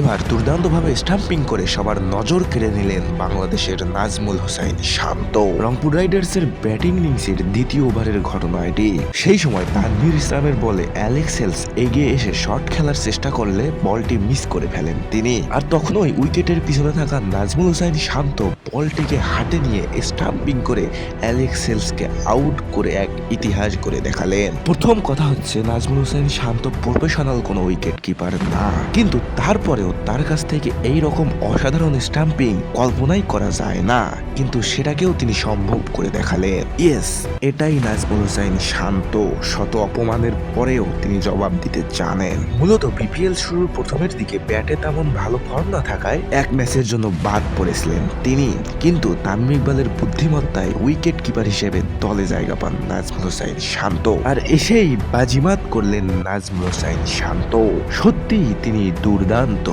এবার দুর্দান্তভাবে স্টাম্পিং করে সবার নজর কেড়ে নিলেন বাংলাদেশের নাজমুল হোসাইন শান্ত। রংপুর রাইডার্সের ব্যাটিং ইনিংসের দ্বিতীয় ওভারের ঘটনা এটি। সেই সময় তানভীর ইসলামের বলে অ্যালেক্স হেলস এগিয়ে এসে শট খেলার চেষ্টা করলে বলটি মিস করে ফেলেন তিনি। আর তখনই উইকেটের পিছনে থাকা নাজমুল হোসাইন শান্ত বলটিকে হাতে নিয়ে স্টাম্পিং করে অ্যালেক্স হেলসকে আউট করে এক ইতিহাস করে দেখালেন। প্রথম কথা হচ্ছে, নাজমুল হোসাইন শান্ত প্রফেশনাল কোনো উইকেট কিপার না, কিন্তু তারপরেও তার কাছ থেকে এই রকম অসাধারণ স্টাম্পিং কল্পনাই করা যায় না, কিন্তু সেটাকেও তিনি সম্ভব করে দেখালেন। ইয়েস, এটাই নাজমুল হোসাইন শান্ত। শত অপমানের পরেও তিনি জবাব দিতে জানেন। মূলত বিপিএল শুরুর প্রথমের দিকে ব্যাটে তেমন ভালো ফর্ম না থাকায় এক ম্যাচের জন্য বাদ পড়েছিলেন তিনি, কিন্তু তামিম ইকবালের বুদ্ধিমত্তায় উইকেট কিপার হিসেবে দলে জায়গা পান নাজমুল হোসাইন শান্ত। আর এসেই বাজিমাত করলেন নাজমুল হোসাইন শান্ত। সত্যিই তিনি দুর্দান্ত।